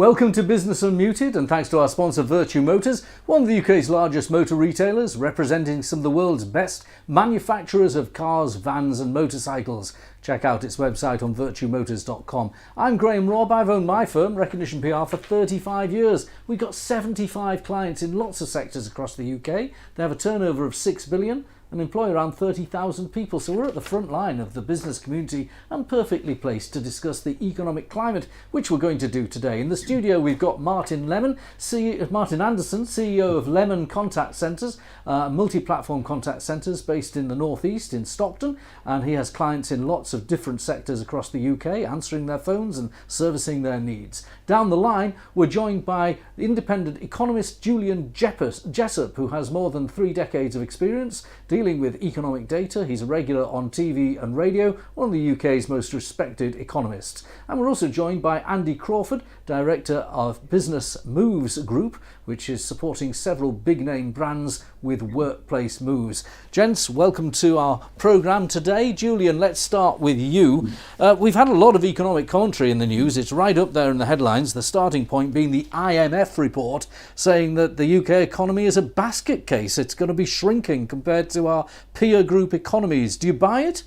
Welcome to Business Unmuted, and thanks to our sponsor Vertu Motors, one of the UK's largest motor retailers, representing some of the world's best manufacturers of cars, vans and motorcycles. Check out its website on virtumotors.com. I'm Graham Robb. I've owned my firm, Recognition PR, for 35 years. We've got 75 clients in lots of sectors across the UK. They have a turnover of 6 billion and employ around 30,000 people. So we're at the front line of the business community and perfectly placed to discuss the economic climate, which we're going to do today. In the studio, we've got Martin Anderson, CEO of Lemon Contact Centres, multi-platform contact centres based in the northeast in Stockton, and he has clients in lots of different sectors across the UK, answering their phones and servicing their needs. Down the line, we're joined by independent economist Julian Jessup, who has more than 3 decades of experience dealing with economic data. He's a regular on TV and radio, one of the UK's most respected economists. And we're also joined by Andy Crawford, Director of Business Moves Group, which is supporting several big name brands with workplace moves. Gents, welcome to our programme today. Julian, let's start with you. We've had a lot of economic commentary in the news. It's right up there in the headlines, the starting point being the IMF report saying that the UK economy is a basket case. It's going to be shrinking compared to our peer group economies. Do you buy it?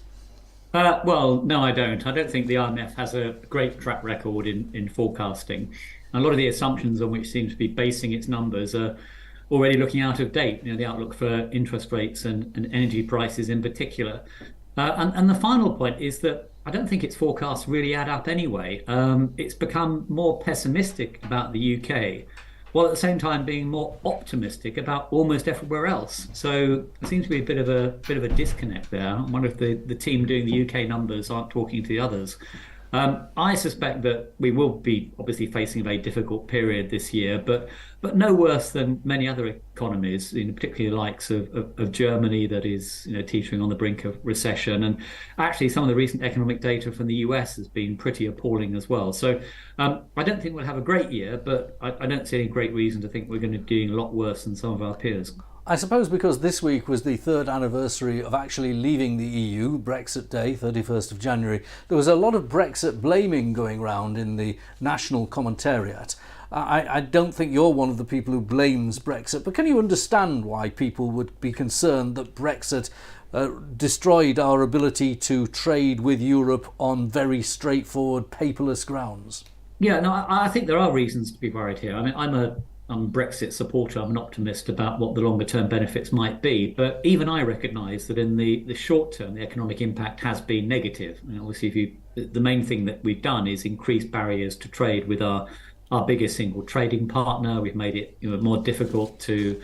Well, no, I don't. I don't think the IMF has a great track record in forecasting. A lot of the assumptions on which it seems to be basing its numbers are already looking out of date. You know, the outlook for interest rates and energy prices in particular. And the final point is that I don't think its forecasts really add up anyway. It's become more pessimistic about the UK, while at the same time being more optimistic about almost everywhere else. So there seems to be a bit of a disconnect there. I wonder if the team doing the UK numbers aren't talking to the others. I suspect that we will be obviously facing a very difficult period this year, but no worse than many other economies, particularly the likes of Germany, that is teetering on the brink of recession. And actually some of the recent economic data from the US has been pretty appalling as well. So I don't think we'll have a great year, but I don't see any great reason to think we're going to be doing a lot worse than some of our peers. I suppose because this week was the 3rd anniversary of actually leaving the EU, Brexit Day, 31st of January, there was a lot of Brexit blaming going around in the national commentariat. I don't think you're one of the people who blames Brexit, but can you understand why people would be concerned that Brexit destroyed our ability to trade with Europe on very straightforward, paperless grounds? Yeah, no, I think there are reasons to be worried here. I mean, I'm a Brexit supporter. I'm an optimist about what the longer term benefits might be. But even I recognise that in the short term, the economic impact has been negative. And obviously, the main thing that we've done is increase barriers to trade with our biggest single trading partner. We've made it more difficult to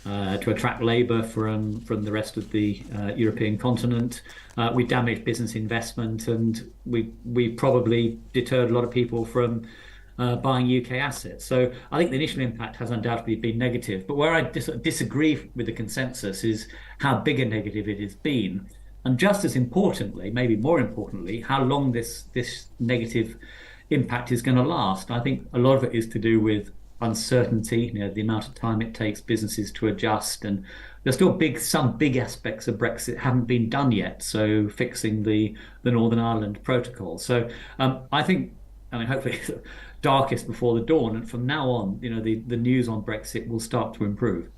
attract labour from the rest of the European continent. We damaged business investment, and we probably deterred a lot of people from buying UK assets. So I think the initial impact has undoubtedly been negative. But where I disagree with the consensus is how big a negative it has been. And just as importantly, maybe more importantly, how long this negative impact is going to last. I think a lot of it is to do with uncertainty, the amount of time it takes businesses to adjust. And there's still some big aspects of Brexit haven't been done yet. So fixing the Northern Ireland Protocol. So hopefully it's darkest before the dawn, and from now on, the news on Brexit will start to improve.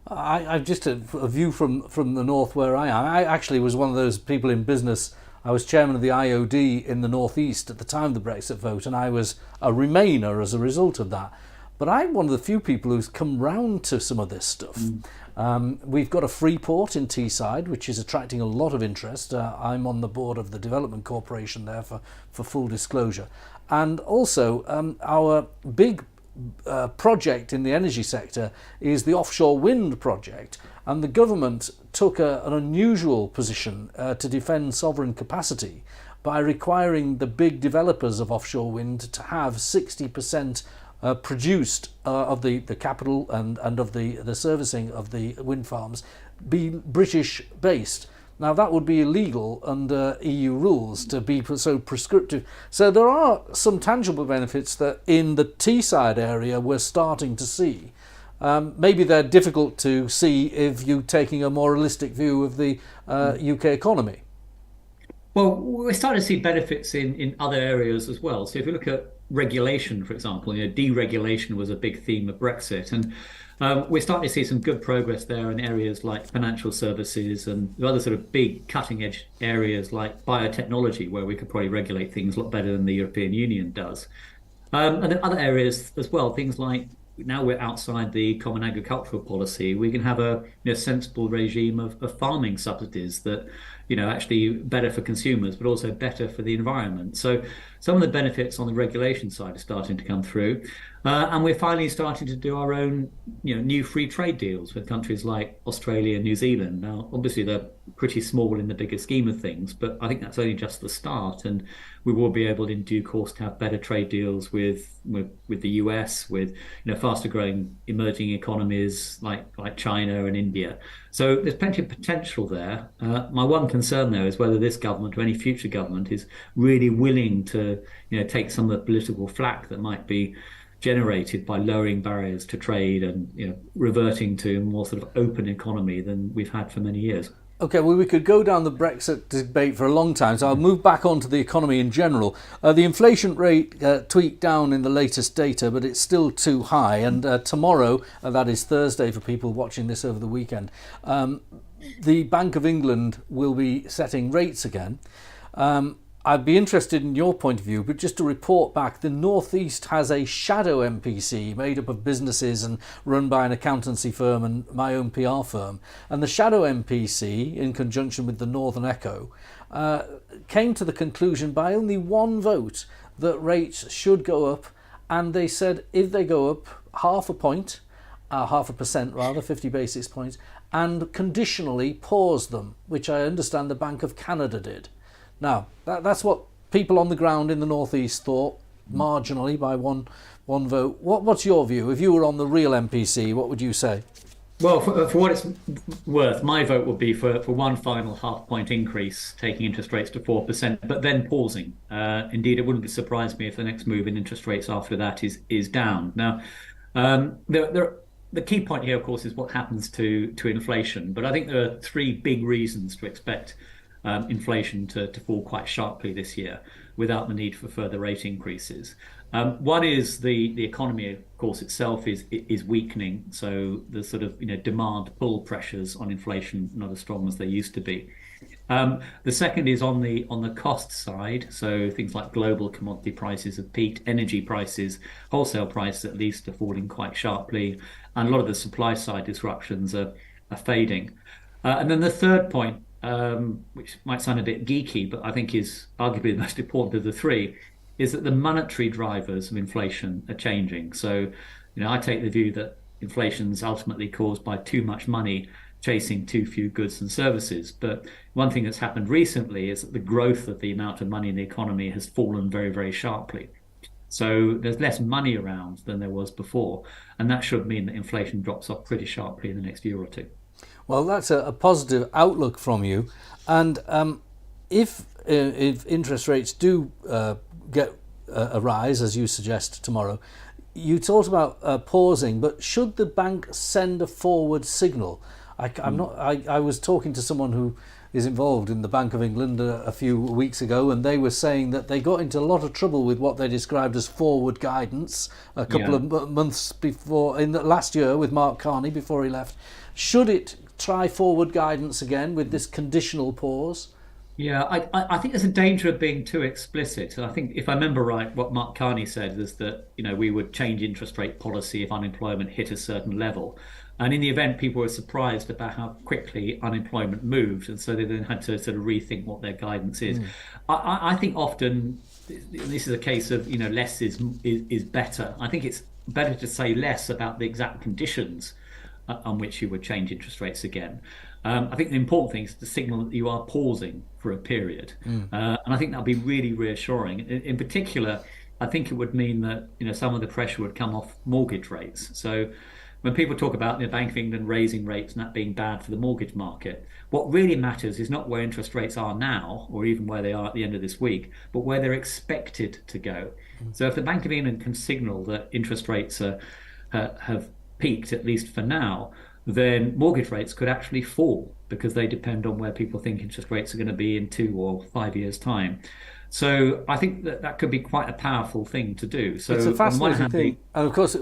I've just a view from the north where I am. I actually was one of those people in business. I was chairman of the IOD in the northeast at the time of the Brexit vote, and I was a Remainer as a result of that. But I'm one of the few people who's come round to some of this stuff. We've got a free port in Teesside, which is attracting a lot of interest. I'm on the board of the Development Corporation there for full disclosure. And also our big project in the energy sector is the offshore wind project. And the government took an unusual position to defend sovereign capacity by requiring the big developers of offshore wind to have 60% produced of the capital and of the servicing of the wind farms be British based. Now that would be illegal under EU rules to be so prescriptive. So there are some tangible benefits that in the Teesside area we're starting to see. Maybe they're difficult to see if you're taking a more realistic view of the UK economy. Well, we're starting to see benefits in other areas as well. So if you look at regulation, for example. Deregulation was a big theme of Brexit, and we're starting to see some good progress there in areas like financial services and other sort of big cutting edge areas like biotechnology, where we could probably regulate things a lot better than the European Union does. And then other areas as well, things like now we're outside the common agricultural policy, we can have a sensible regime of farming subsidies that, actually better for consumers, but also better for the environment. So some of the benefits on the regulation side are starting to come through. And we're finally starting to do our own, new free trade deals with countries like Australia and New Zealand. Now, obviously, they're pretty small in the bigger scheme of things, but I think that's only just the start. And we will be able, in due course, to have better trade deals with the US, with faster growing emerging economies like China and India. So there's plenty of potential there. My one concern there is whether this government or any future government is really willing to take some of the political flack that might be generated by lowering barriers to trade and reverting to a more sort of open economy than we've had for many years. Okay, well, we could go down the Brexit debate for a long time, so I'll move back onto the economy in general. The inflation rate tweaked down in the latest data, but it's still too high. And tomorrow, that is Thursday for people watching this over the weekend, the Bank of England will be setting rates again. I'd be interested in your point of view, but just to report back, the North East has a shadow MPC made up of businesses and run by an accountancy firm and my own PR firm. And the shadow MPC, in conjunction with the Northern Echo, came to the conclusion by only one vote that rates should go up. And they said if they go up half a point, 0.5% rather, 50 basis points, and conditionally pause them, which I understand the Bank of Canada did. Now, that's what people on the ground in the Northeast thought, marginally by one vote. What's your view? If you were on the real MPC, what would you say? Well, for what it's worth, my vote would be for one final half-point increase, taking interest rates to 4%, but then pausing. Indeed, it wouldn't surprise me if the next move in interest rates after that is down. Now, the key point here, of course, is what happens to inflation. But I think there are three big reasons to expect inflation to fall quite sharply this year without the need for further rate increases. One is the economy, of course, itself is weakening. So the sort of demand pull pressures on inflation not as strong as they used to be. The second is on the cost side. So things like global commodity prices have peaked, energy prices, wholesale prices at least are falling quite sharply, and a lot of the supply side disruptions are fading. And then the third point, which might sound a bit geeky, but I think is arguably the most important of the three, is that the monetary drivers of inflation are changing. So, I take the view that inflation is ultimately caused by too much money chasing too few goods and services. But one thing that's happened recently is that the growth of the amount of money in the economy has fallen very, very sharply. So there's less money around than there was before. And that should mean that inflation drops off pretty sharply in the next year or two. Well, that's a positive outlook from you. And if interest rates do get a rise, as you suggest tomorrow, you talked about pausing, but should the bank send a forward signal? I was talking to someone who is involved in the Bank of England a few weeks ago, and they were saying that they got into a lot of trouble with what they described as forward guidance a couple of months before, in the last year with Mark Carney before he left. Should it try forward guidance again with this conditional pause? Yeah, I think there's a danger of being too explicit. I think if I remember right, what Mark Carney said is that we would change interest rate policy if unemployment hit a certain level. And in the event, people were surprised about how quickly unemployment moved. And so they then had to sort of rethink what their guidance is. I think often this is a case of, less is better. I think it's better to say less about the exact conditions on which you would change interest rates again. I think the important thing is to signal that you are pausing for a period. And I think that'll be really reassuring. In particular, I think it would mean that, some of the pressure would come off mortgage rates. So when people talk about the Bank of England raising rates and that being bad for the mortgage market, what really matters is not where interest rates are now or even where they are at the end of this week, but where they're expected to go. So if the Bank of England can signal that interest rates have peaked, at least for now, then mortgage rates could actually fall because they depend on where people think interest rates are going to be in 2 or 5 years' time. So I think that that could be quite a powerful thing to do. It's a So on the one fascinating hand, thing, and of course,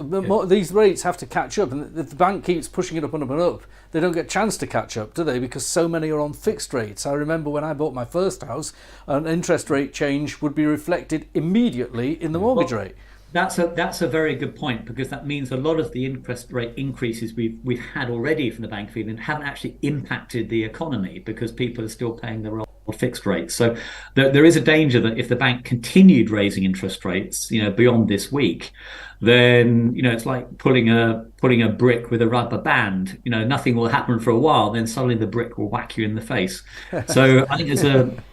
these rates have to catch up. And if the bank keeps pushing it up and up and up, they don't get a chance to catch up, do they? Because so many are on fixed rates. I remember when I bought my first house, an interest rate change would be reflected immediately in the mortgage well, rate. that's a very good point, because that means a lot of the interest rate increases we've had already from the Bank of England haven't actually impacted the economy, because people are still paying their old fixed rates. So there is a danger that if the bank continued raising interest rates, beyond this week, then it's like pulling a brick with a rubber band. Nothing will happen for a while, then suddenly the brick will whack you in the face. So I think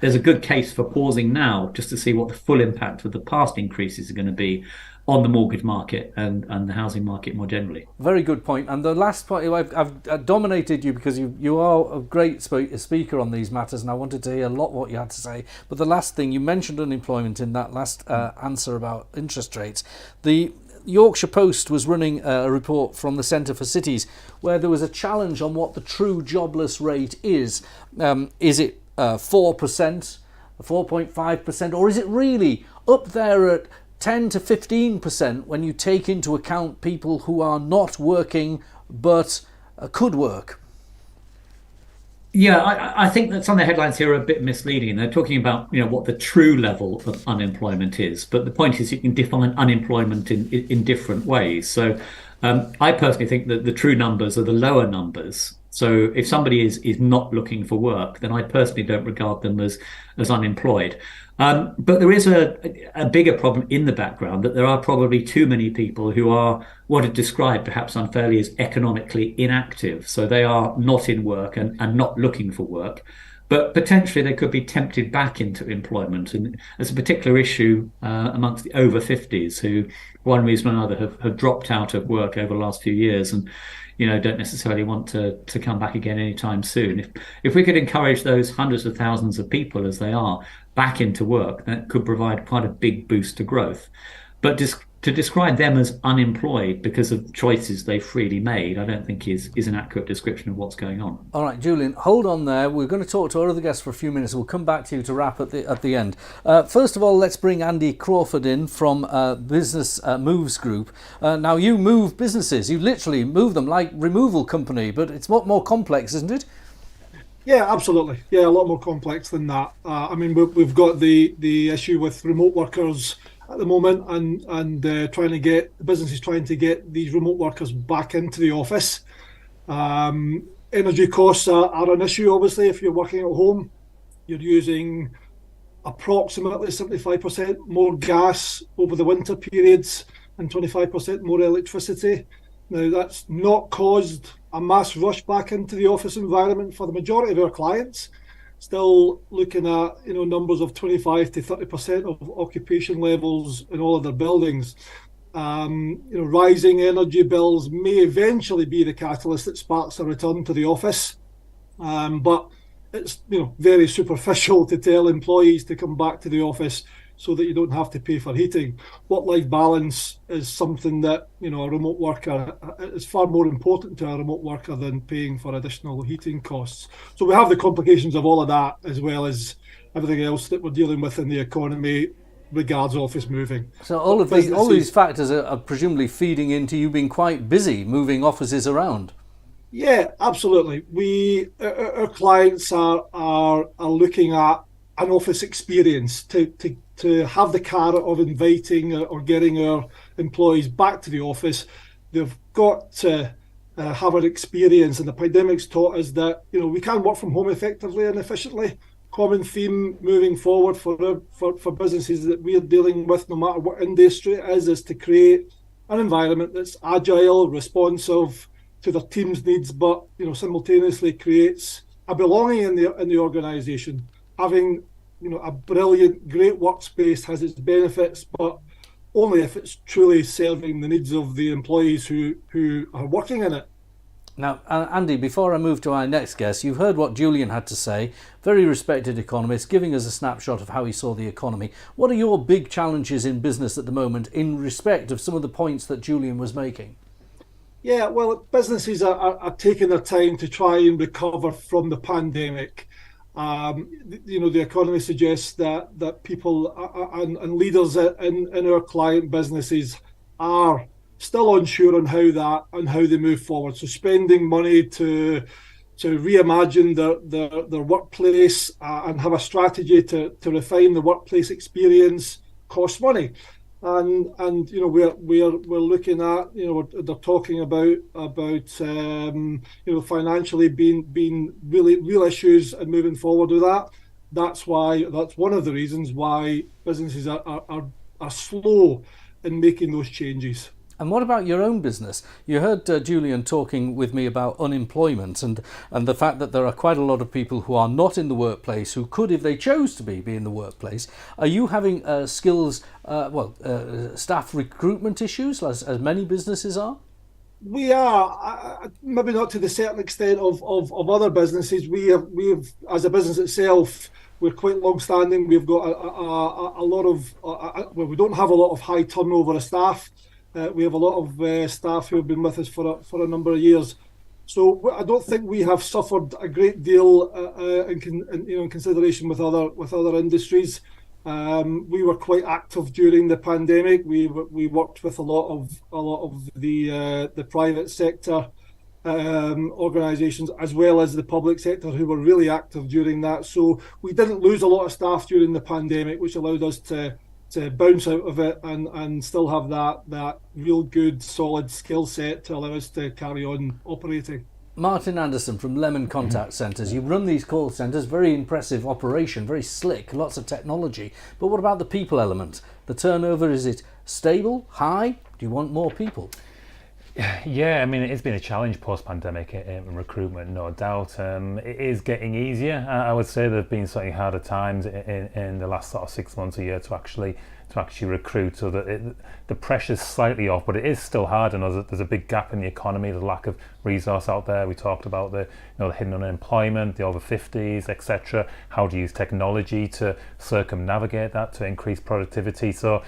there's a good case for pausing now, just to see what the full impact of the past increases are going to be on the mortgage market and the housing market more generally. Very good point. And the last point, I've dominated you because you are a great speaker on these matters, and I wanted to hear a lot what you had to say. But the last thing, you mentioned unemployment in that last answer about interest rates. The Yorkshire Post was running a report from the Centre for Cities where there was a challenge on what the true jobless rate is. Is it 4%, 4.5%, or is it really up there at 10 to 15% when you take into account people who are not working but could work? Yeah, I think that some of the headlines here are a bit misleading. They're talking about what the true level of unemployment is, but the point is you can define unemployment in different ways. So I personally think that the true numbers are the lower numbers. So if somebody is not looking for work, then I personally don't regard them as unemployed. But there is a bigger problem in the background, that there are probably too many people who are what are described perhaps unfairly as economically inactive. So they are not in work and not looking for work, but potentially they could be tempted back into employment. And there's a particular issue amongst the over 50s who, for one reason or another, have dropped out of work over the last few years and don't necessarily want to come back again anytime soon. If we could encourage those hundreds of thousands of people, as they are, back into work, that could provide quite a big boost to growth. But to describe them as unemployed because of choices they freely made, I don't think is an accurate description of what's going on. All right, Julian, hold on there. We're going to talk to our other guests for a few minutes. We'll come back to you to wrap at the end. First of all, let's bring Andy Crawford in from Business Moves Group. Now, you move businesses. You literally move them like removal company, but it's a lot more complex, isn't it? Yeah, absolutely. Yeah, a lot more complex than that. I mean, we've got the issue with remote workers at the moment, and businesses trying to get these remote workers back into the office. Energy costs are an issue. Obviously, if you're working at home, you're using approximately 75% more gas over the winter periods and 25% more electricity. Now, that's not caused a mass rush back into the office environment for the majority of our clients. Still looking at numbers of 25 to 30% of occupation levels in all of their buildings. Rising energy bills may eventually be the catalyst that sparks a return to the office, but it's very superficial to tell employees to come back to the office so that you don't have to pay for heating. Work-life balance is something that a remote worker is far more important to a remote worker than paying for additional heating costs. So we have the complications of all of that, as well as everything else that we're dealing with in the economy regards office moving. So all these factors are presumably feeding into you being quite busy moving offices around. Yeah, absolutely. Our clients are looking at an office experience to have the carrot of inviting or getting our employees back to the office. They've got to have an experience, and the pandemic's taught us that we can work from home effectively and efficiently. Common theme moving forward for businesses that we're dealing with, no matter what industry it is to create an environment that's agile, responsive to their team's needs, but simultaneously creates a belonging in the organisation. Having a brilliant, great workspace has its benefits, but only if it's truly serving the needs of the employees who are working in it. Now, Andy, before I move to our next guest, you've heard what Julian had to say. Very respected economist, giving us a snapshot of how he saw the economy. What are your big challenges in business at the moment in respect of some of the points that Julian was making? Yeah, well, businesses are taking their time to try and recover from the pandemic. The economy suggests that people and leaders in our client businesses are still unsure on how they move forward. So spending money to reimagine their workplace and have a strategy to refine the workplace experience costs money. And we're looking at, they're talking about financially being really real issues and moving forward with that. That's one of the reasons why businesses are slow in making those changes. And what about your own business? You heard Julian talking with me about unemployment and the fact that there are quite a lot of people who are not in the workplace who could, if they chose to be in the workplace. Are you having staff recruitment issues as many businesses are? We are, maybe not to the certain extent of other businesses. We have as a business itself, we're quite long-standing. We've got a lot of, we don't have a lot of high turnover of staff. We have a lot of staff who have been with us for a number of years. So I don't think we have suffered a great deal in consideration with other industries. We were quite active during the pandemic. We worked with a lot of the private sector organisations as well as the public sector who were really active during that. So we didn't lose a lot of staff during the pandemic, which allowed us to bounce out of it and still have that real good solid skill set to allow us to carry on operating. Martin Anderson from Lemon Contact Centres. You run these call centres, very impressive operation, very slick, lots of technology. But what about the people element? The turnover, is it stable, high? Do you want more people? Yeah, I mean, it's been a challenge post-pandemic in recruitment, no doubt. It is getting easier. I would say there have been slightly harder times in the last sort of 6 months, a year to actually recruit. So that the pressure's slightly off, but it is still hard. And there's a big gap in the economy, the lack of resource out there. We talked about the hidden unemployment, the over 50s, etc. How to use technology to circumnavigate that to increase productivity. So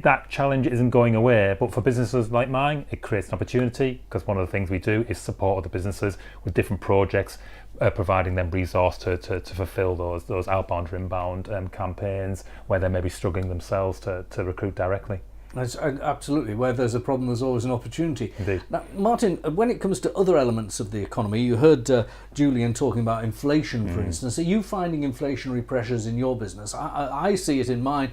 that challenge isn't going away, but for businesses like mine, it creates an opportunity, because one of the things we do is support other businesses with different projects, providing them resource to fulfill those outbound or inbound campaigns where they may be struggling themselves to recruit directly. That's absolutely. Where there's a problem, there's always an opportunity. Indeed. Now, Martin, when it comes to other elements of the economy, you heard Julian talking about inflation, for instance. Are you finding inflationary pressures in your business? I see it in mine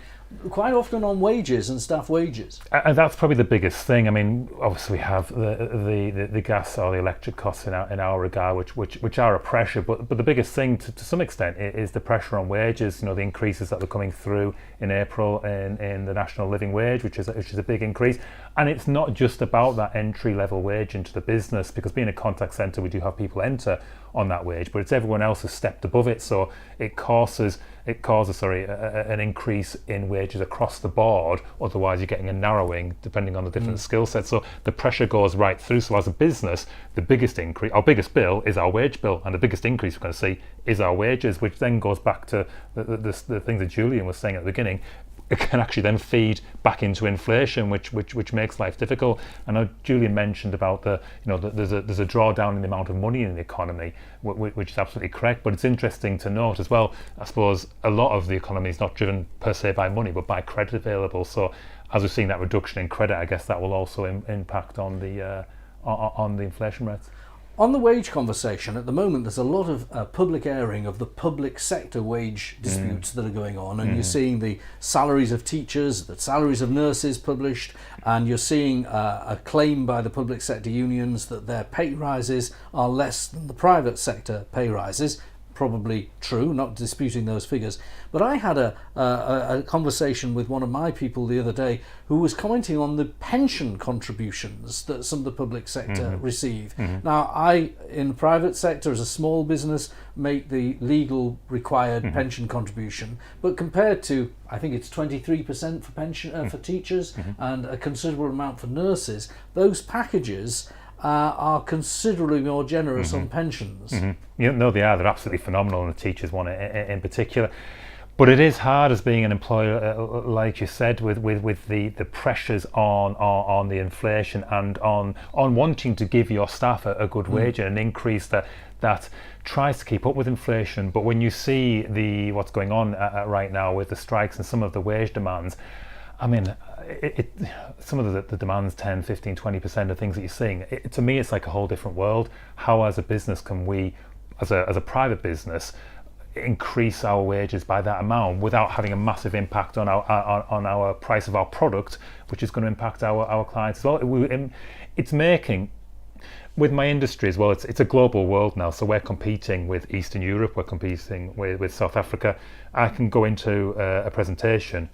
quite often on wages and staff wages. And that's probably the biggest thing. I mean, obviously we have the gas or the electric costs in our regard, which are a pressure. But the biggest thing to some extent is the pressure on wages. The increases that are coming through in April in the national living wage, which is a big increase. And it's not just about that entry level wage into the business, because being a contact centre, we do have people enter on that wage, but it's everyone else who's stepped above it. So it causes an increase in wages across the board. Otherwise, you're getting a narrowing depending on the different skill sets. So the pressure goes right through. So as a business, the biggest increase, our biggest bill is our wage bill, and the biggest increase we're going to see is our wages, which then goes back to the things that Julian was saying at the beginning. It can actually then feed back into inflation, which makes life difficult. I know Julian mentioned about there's a drawdown in the amount of money in the economy, which is absolutely correct. But it's interesting to note as well, I suppose a lot of the economy is not driven per se by money, but by credit available. So as we're seeing that reduction in credit, I guess that will also impact on the inflation rates. On the wage conversation, at the moment there's a lot of public airing of the public sector wage disputes that are going on, and you're seeing the salaries of teachers, the salaries of nurses published, and you're seeing a claim by the public sector unions that their pay rises are less than the private sector pay rises. Probably true, not disputing those figures. But I had a conversation with one of my people the other day who was commenting on the pension contributions that some of the public sector receive. Now, I, in the private sector, as a small business, make the legal required pension contribution. But compared to, I think it's 23% for pension for teachers and a considerable amount for nurses, those packages are considerably more generous on pensions. No, they are. They're absolutely phenomenal, and the teachers one in particular. But it is hard as being an employer, like you said, with the pressures on the inflation and on wanting to give your staff a good wage and an increase that tries to keep up with inflation. But when you see what's going on right now with the strikes and some of the wage demands, I mean, some of the demands, 10, 15, 20% of things that you're seeing, to me, it's like a whole different world. How as a business can we, as a private business, increase our wages by that amount without having a massive impact on our price of our product, which is going to impact our clients as well. It's making, with my industry as well, it's a global world now, so we're competing with Eastern Europe, we're competing with South Africa. I can go into a presentation,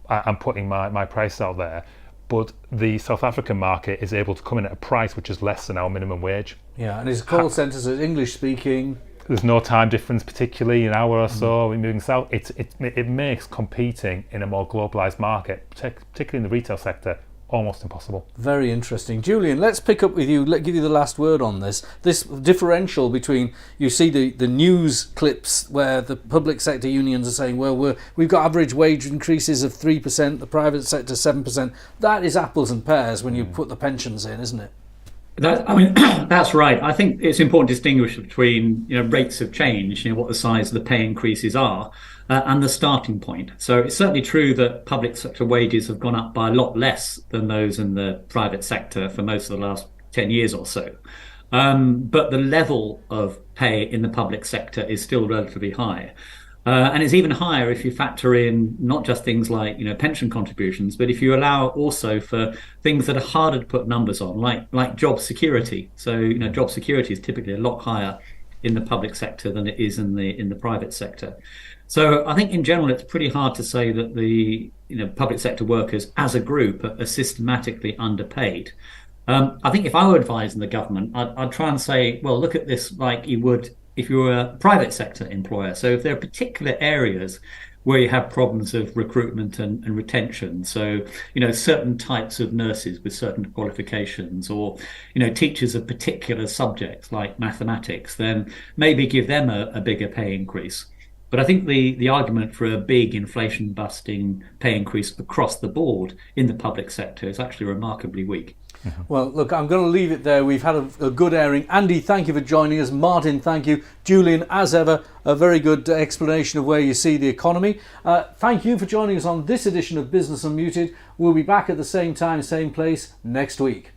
I'm putting my price out there, but the South African market is able to come in at a price which is less than our minimum wage. Yeah, and it's a call centre, so it's English speaking. There's no time difference, particularly an hour or so. We're moving south. It makes competing in a more globalised market, particularly in the retail sector, almost impossible. Very interesting. Julian, let's pick up with you. Let's give you the last word on this. This differential between, you see the news clips where the public sector unions are saying, well, we've got average wage increases of 3%, the private sector 7%. That is apples and pears when you put the pensions in, isn't it? That's right. I think it's important to distinguish between rates of change, what the size of the pay increases are, and the starting point. So it's certainly true that public sector wages have gone up by a lot less than those in the private sector for most of the last 10 years or so. But the level of pay in the public sector is still relatively high. And it's even higher if you factor in not just things like pension contributions, but if you allow also for things that are harder to put numbers on, like job security. So job security is typically a lot higher in the public sector than it is in the private sector. So I think in general it's pretty hard to say that the public sector workers as a group are systematically underpaid. I think if I were advising the government, I'd try and say, well, look at this like you would if you were a private sector employer. So if there are particular areas where you have problems of recruitment and retention, so certain types of nurses with certain qualifications, or teachers of particular subjects like mathematics, then maybe give them a bigger pay increase. But I think the argument for a big inflation busting pay increase across the board in the public sector is actually remarkably weak. Well, look, I'm going to leave it there. We've had a good airing. Andy, thank you for joining us. Martin, thank you. Julian, as ever, a very good explanation of where you see the economy. Thank you for joining us on this edition of Business Unmuted. We'll be back at the same time, same place next week.